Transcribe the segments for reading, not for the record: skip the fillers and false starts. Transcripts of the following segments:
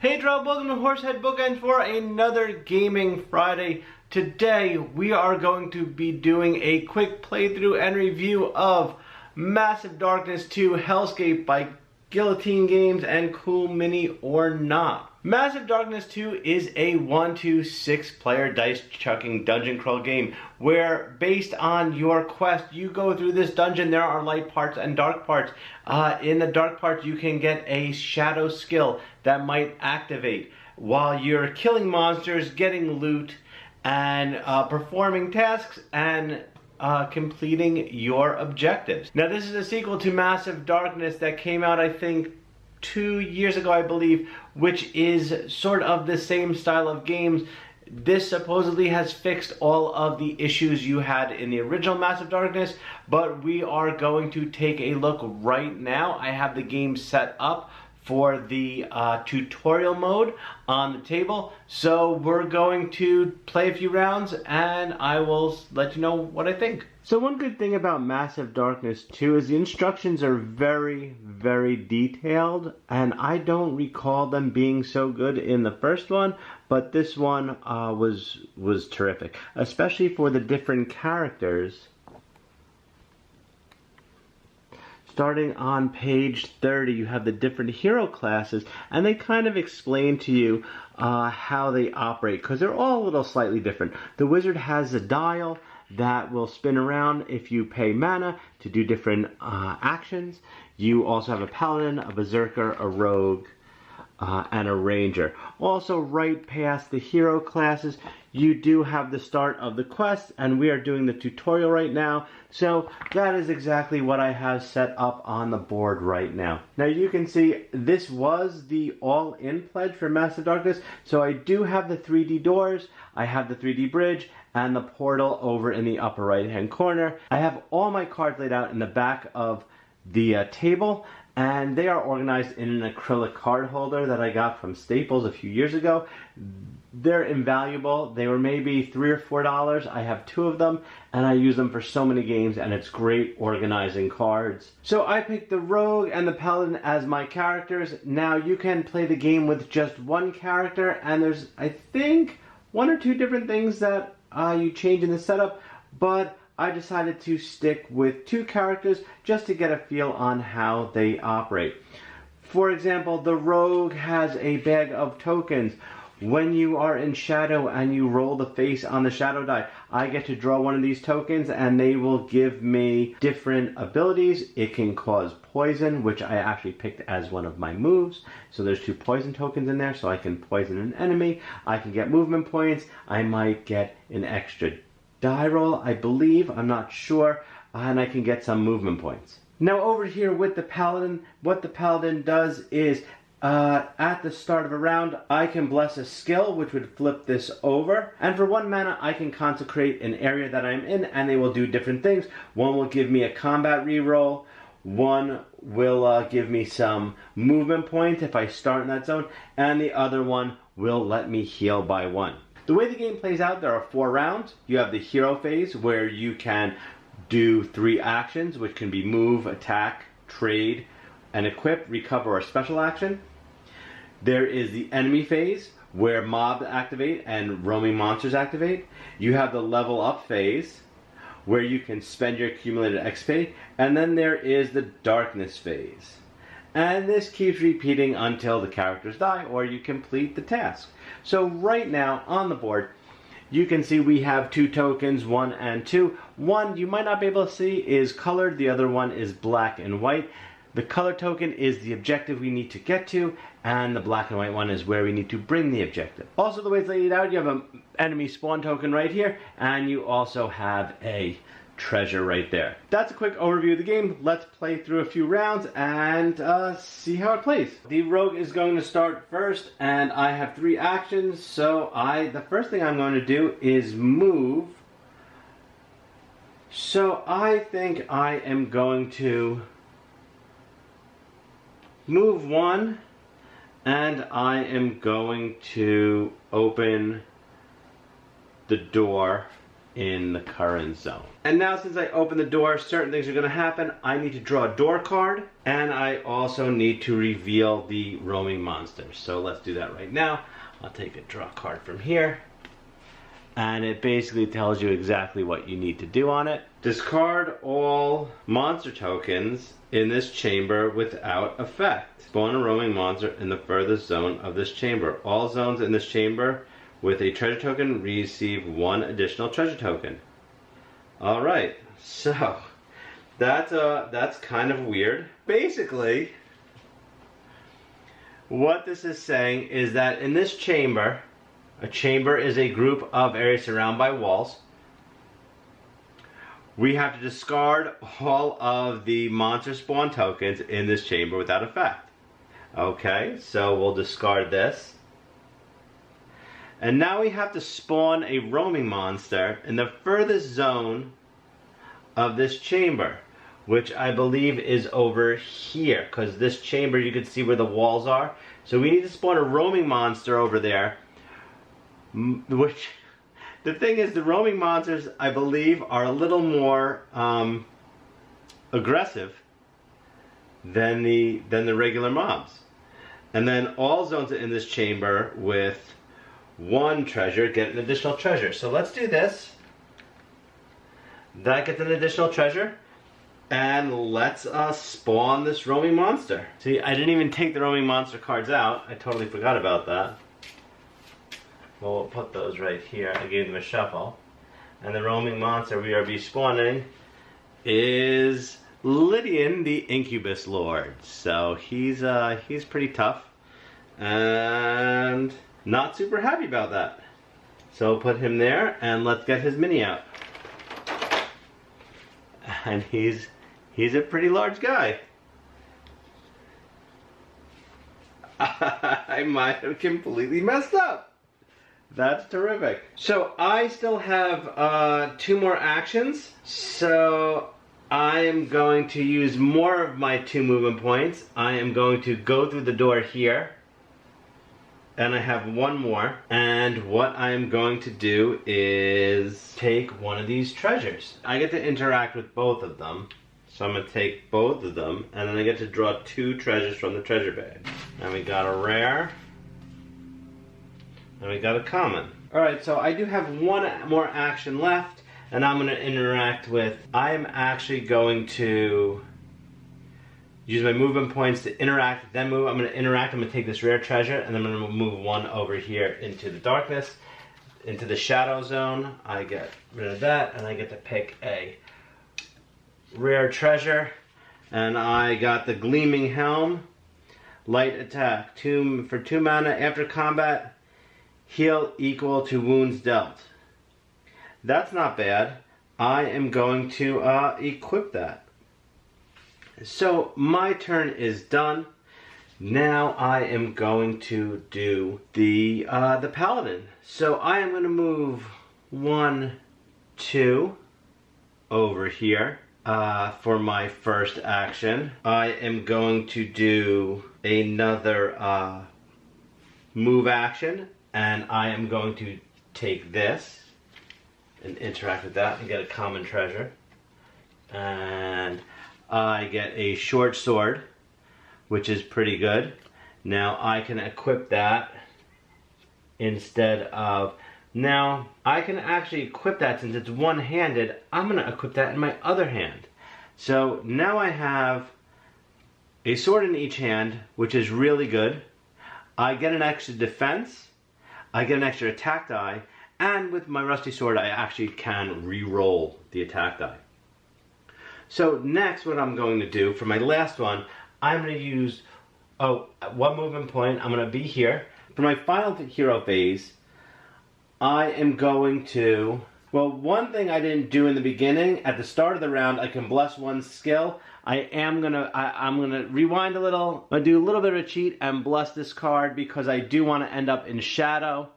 Hey Drop, welcome to Horsehead Bookends for another Gaming Friday. Today we are going to be doing a quick playthrough and review of Massive Darkness 2 Hellscape by Guillotine Games and Cool Mini or Not. Massive Darkness 2 is a 1-to-6 player dice chucking dungeon crawl game where, based on your quest, you go through this dungeon. There are light parts and dark parts. In the dark parts you can get a shadow skill that might activate while you're killing monsters, getting loot, and performing tasks and completing your objectives. Now, this is a sequel to Massive Darkness that came out, I think, 2 years ago, I believe, which is sort of the same style of games. This supposedly has fixed all of the issues you had in the original Massive Darkness, but we are going to take a look right now. I have the game set up for the tutorial mode on the table, so we're going to play a few rounds and I will let you know what I think. So one good thing about Massive Darkness 2 is the instructions are very, very detailed, and I don't recall them being so good in the first one, but this one was terrific, especially for the different characters. Starting on page 30, you have the different hero classes, and they kind of explain to you how they operate, because they're all a little slightly different. The wizard has a dial that will spin around if you pay mana to do different actions. You also have a paladin, a berserker, a rogue, and a ranger. Also, right past the hero classes, you do have the start of the quest, and we are doing the tutorial right now, so that is exactly what I have set up on the board right now. Now you can see this was the all-in pledge for Massive Darkness, so I do have the 3D doors, I have the 3D bridge, and the portal over in the upper right hand corner. I have all my cards laid out in the back of the table, and they are organized in an acrylic card holder that I got from Staples a few years ago. They're invaluable. They were maybe $3 or $4. I have 2 of them, and I use them for so many games, and it's great organizing cards. So I picked the Rogue and the Paladin as my characters. Now you can play the game with just one character, and there's, I think, 1 or 2 different things that you change in the setup, but I decided to stick with 2 characters just to get a feel on how they operate. For example, the Rogue has a bag of tokens. When you are in shadow and you roll the face on the shadow die, I get to draw one of these tokens and they will give me different abilities. It can cause poison, which I actually picked as one of my moves. So there's 2 poison tokens in there, so I can poison an enemy. I can get movement points. I might get an extra die roll, I believe, I'm not sure, and I can get some movement points. Now over here with the Paladin, what the Paladin does is at the start of a round, I can bless a skill, which would flip this over. And for 1 mana, I can consecrate an area that I'm in, and they will do different things. One will give me a combat reroll. One will give me some movement points if I start in that zone. And the other one will let me heal by 1. The way the game plays out, there are 4 rounds. You have the hero phase, where you can do 3 actions, which can be move, attack, trade, and equip, recover, or special action. There is the enemy phase, where mobs activate and roaming monsters activate. You have the level up phase, where you can spend your accumulated XP. And then there is the darkness phase. And this keeps repeating until the characters die or you complete the task. So right now on the board, you can see we have 2 tokens, 1 and 2. One you might not be able to see is colored, the other one is black and white. The color token is the objective we need to get to, and the black and white one is where we need to bring the objective. Also, the way it's laid out, you have an enemy spawn token right here, and you also have a treasure right there. That's a quick overview of the game. Let's play through a few rounds and see how it plays. The Rogue is going to start first, and I have 3 actions, so the first thing I'm going to do is move. So I think I am going to move 1, and I am going to open the door in the current zone. And now since I opened the door, certain things are going to happen. I need to draw a door card, and I also need to reveal the roaming monster. So let's do that right now. I'll take a draw card from here, and it basically tells you exactly what you need to do on it. Discard all monster tokens in this chamber without effect. Spawn a roaming monster in the furthest zone of this chamber. All zones in this chamber with a treasure token receive 1 additional treasure token. Alright, so that's kind of weird. Basically, what this is saying is that in this chamber, a chamber is a group of areas surrounded by walls. We have to discard all of the monster spawn tokens in this chamber without effect. Okay, so we'll discard this. And now we have to spawn a roaming monster in the furthest zone of this chamber, which I believe is over here, because this chamber you can see where the walls are. So we need to spawn a roaming monster over there, which the thing is, the roaming monsters I believe are a little more aggressive than the regular mobs. And then all zones in this chamber with 1 treasure get an additional treasure. So let's do this. That gets an additional treasure. And let's spawn this roaming monster. See, I didn't even take the roaming monster cards out. I totally forgot about that. Well, we'll put those right here. I gave them a shuffle. And the roaming monster we are be spawning is Lydian, the Incubus Lord. So he's pretty tough. And not super happy about that. So put him there, and let's get his mini out. And he's a pretty large guy. I might have completely messed up. That's terrific. So I still have 2 more actions. So I am going to use more of my 2 movement points. I am going to go through the door here. And I have 1 more. And what I'm going to do is take one of these treasures. I get to interact with both of them. So I'm going to take both of them. And then I get to draw 2 treasures from the treasure bag. And we got a rare. And we got a common. Alright, so I do have 1 more action left. And I'm going to interact with... I'm actually going to use my movement points to interact, then move. I'm going to interact, I'm going to take this rare treasure, and then I'm going to move 1 over here into the darkness, into the shadow zone. I get rid of that, and I get to pick a rare treasure. And I got the Gleaming Helm, light attack. For 2 mana after combat, heal equal to wounds dealt. That's not bad. I am going to equip that. So my turn is done. Now I am going to do the paladin. So I am going to move 1, 2 over here for my first action. I am going to do another move action, and I am going to take this and interact with that and get a common treasure. And I get a short sword, which is pretty good. Now I can equip that instead of... Now I can actually equip that since it's one-handed. I'm going to equip that in my other hand. So now I have a sword in each hand, which is really good. I get an extra defense. I get an extra attack die. And with my rusty sword, I actually can re-roll the attack die. So next, what I'm going to do for my last one, I'm going to use 1 movement point. I'm going to be here. For my final hero phase, I am going to... Well, one thing I didn't do in the beginning, at the start of the round, I can bless 1 skill. I'm gonna rewind a little. I'm gonna do a little bit of a cheat and bless this card because I do want to end up in shadow,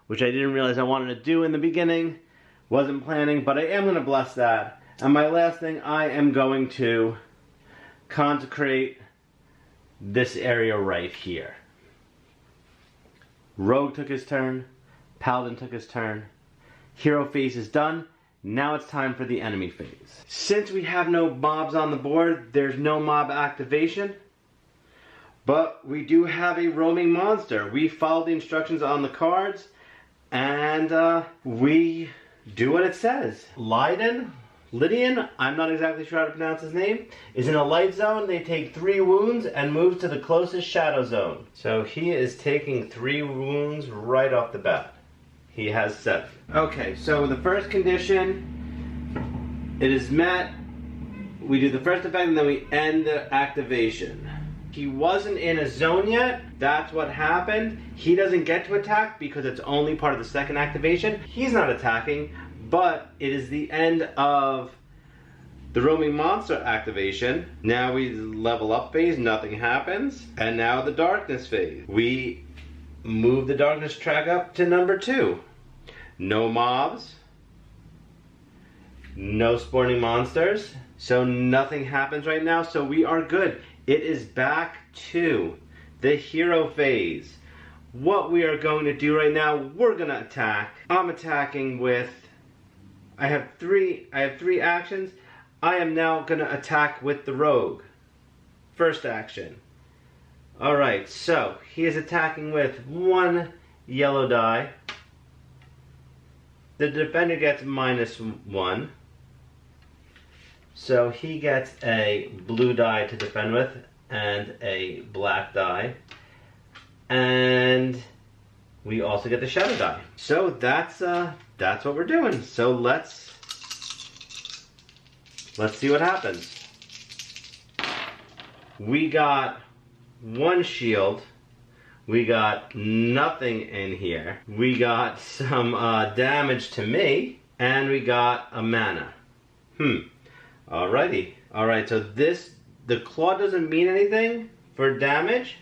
which I didn't realize I wanted to do in the beginning. Wasn't planning, but I am going to bless that. And my last thing, I am going to consecrate this area right here. Rogue took his turn. Paladin took his turn. Hero phase is done. Now it's time for the enemy phase. Since we have no mobs on the board, there's no mob activation. But we do have a roaming monster. We follow the instructions on the cards, and we do what it says. Lydian, I'm not exactly sure how to pronounce his name, is in a light zone. They take 3 wounds and move to the closest shadow zone. So he is taking 3 wounds right off the bat. He has 7. Okay, so the first condition, it is met. We do the first effect and then we end the activation. He wasn't in a zone yet. That's what happened. He doesn't get to attack because it's only part of the second activation. He's not attacking, but it is the end of the roaming monster activation. Now we level up phase, nothing happens. And now the darkness phase. We move the darkness track up to number 2. No mobs. No spawning monsters. So nothing happens right now, so we are good. It is back to the hero phase. What we are going to do right now, we're gonna attack. I'm attacking with, I have three actions. I am now gonna attack with the rogue. First action. Alright, so he is attacking with 1 yellow die. The defender gets -1. So he gets a blue die to defend with and a black die. And we also get the shadow die. So that's what we're doing. So let's see what happens. We got 1 shield. We got nothing in here. We got some damage to me, and we got a mana. Alrighty. Alright, so the claw doesn't mean anything for damage.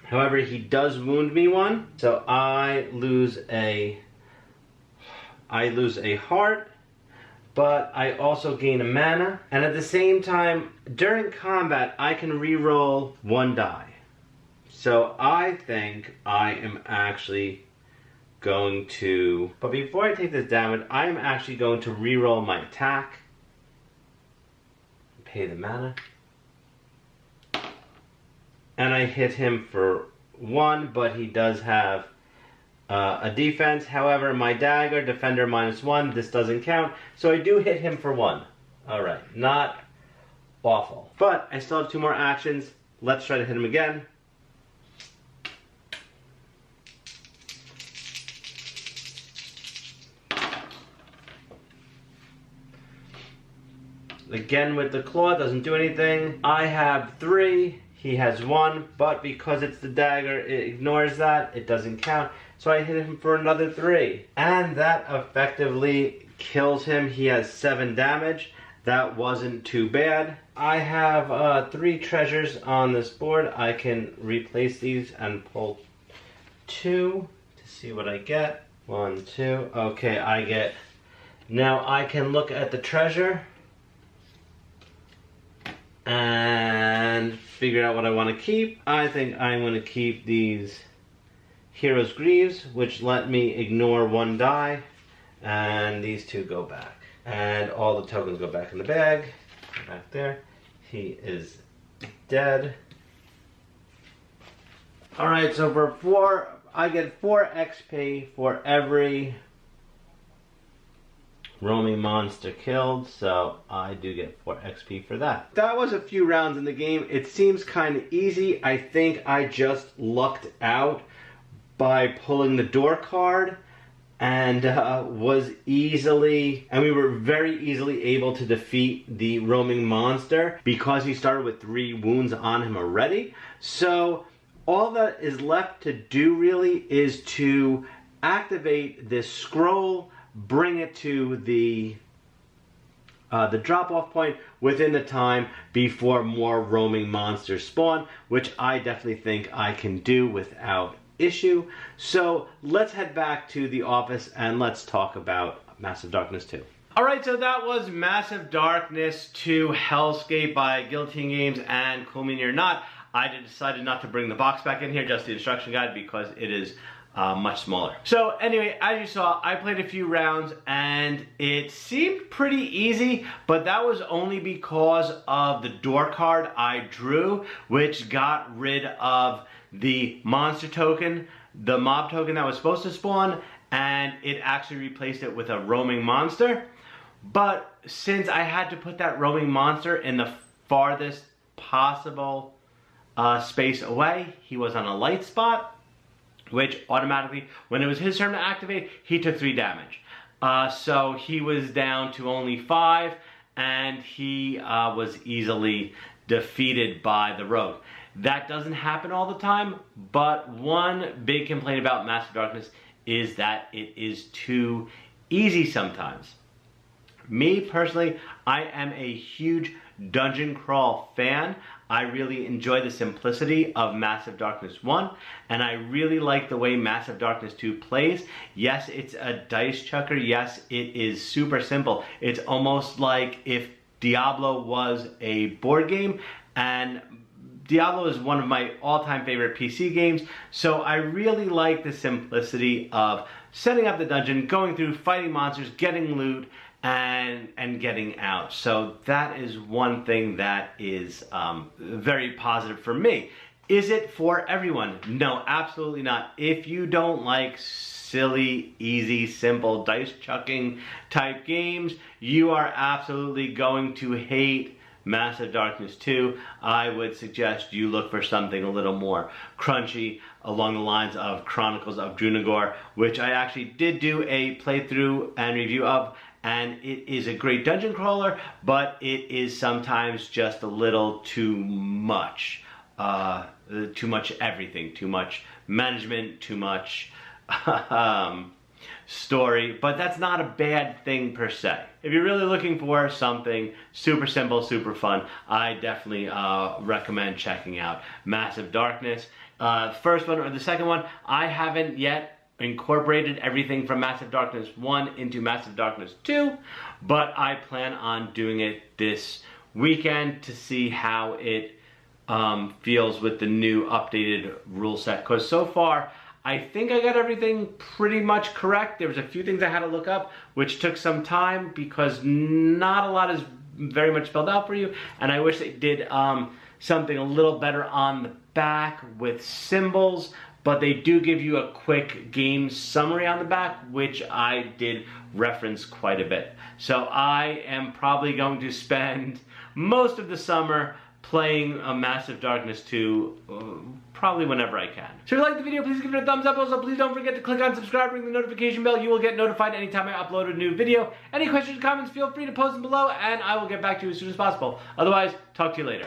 However, he does wound me 1. So I lose a heart, but I also gain a mana. And at the same time, during combat, I can reroll 1 die. So I think I am actually going to, but before I take this damage, I am actually going to reroll my attack. Pay the mana. And I hit him for 1, but he does have a defense. However, my dagger, defender -1, this doesn't count. So I do hit him for 1. Alright, not awful. But I still have 2 more actions. Let's try to hit him again. Again with the claw, doesn't do anything. I have 3, he has 1, but because it's the dagger, it ignores that. It doesn't count. So I hit him for another 3. And that effectively kills him. He has 7 damage. That wasn't too bad. I have 3 treasures on this board. I can replace these and pull 2 to see what I get. 1, 2. Okay, I get... Now I can look at the treasure and figure out what I want to keep. I think I'm going to keep these Hero's Greaves, which let me ignore 1 die, and these 2 go back. And all the tokens go back in the bag. Back there. He is dead. Alright, so for 4, I get 4 XP for every roaming monster killed, so I do get 4 XP for that. That was a few rounds in the game. It seems kind of easy. I think I just lucked out by pulling the door card and we were very easily able to defeat the roaming monster because he started with 3 wounds on him already. So all that is left to do really is to activate this scroll, bring it to the drop-off point within the time before more roaming monsters spawn, which I definitely think I can do without issue. So let's head back to the office and let's talk about Massive Darkness 2. Alright, so that was Massive Darkness 2 Hellscape by Guillotine Games and Cool Me or Not. I decided not to bring the box back in here, just the instruction guide, because it is much smaller. So anyway, as you saw, I played a few rounds and it seemed pretty easy, but that was only because of the door card I drew, which got rid of the monster token, the mob token that was supposed to spawn, and it actually replaced it with a roaming monster. But since I had to put that roaming monster in the farthest possible space away, he was on a light spot, which automatically, when it was his turn to activate, he took 3 damage. So he was down to only 5, and he was easily defeated by the rogue. That doesn't happen all the time, but one big complaint about Massive Darkness is that it is too easy sometimes. Me, personally, I am a huge dungeon crawl fan. I really enjoy the simplicity of Massive Darkness 1, and I really like the way Massive Darkness 2 plays. Yes, it's a dice chucker. Yes, it is super simple. It's almost like if Diablo was a board game, and Diablo is one of my all-time favorite PC games, so I really like the simplicity of setting up the dungeon, going through, fighting monsters, getting loot, and getting out. So that is one thing that is very positive for me. Is it for everyone? No, absolutely not. If you don't like silly, easy, simple dice chucking type games, you are absolutely going to hate Massive Darkness 2. I would suggest you look for something a little more crunchy along the lines of Chronicles of Drunagor, which I actually did do a playthrough and review of, and it is a great dungeon crawler, but it is sometimes just a little too much. Too much everything, too much management, too much story, but that's not a bad thing per se. If you're really looking for something super simple, super fun, I definitely recommend checking out Massive Darkness. First one or the second one, I haven't yet incorporated everything from Massive Darkness 1 into Massive Darkness 2, but I plan on doing it this weekend to see how it feels with the new updated rule set, because so far I think I got everything pretty much correct. There was a few things I had to look up, which took some time because not a lot is very much spelled out for you, and I wish they did something a little better on the back with symbols, but they do give you a quick game summary on the back, which I did reference quite a bit. So I am probably going to spend most of the summer playing a Massive Darkness 2, probably whenever I can. So if you liked the video, please give it a thumbs up. Also, please don't forget to click on subscribe, ring the notification bell. You will get notified anytime I upload a new video. Any questions or comments, feel free to post them below, and I will get back to you as soon as possible. Otherwise, talk to you later.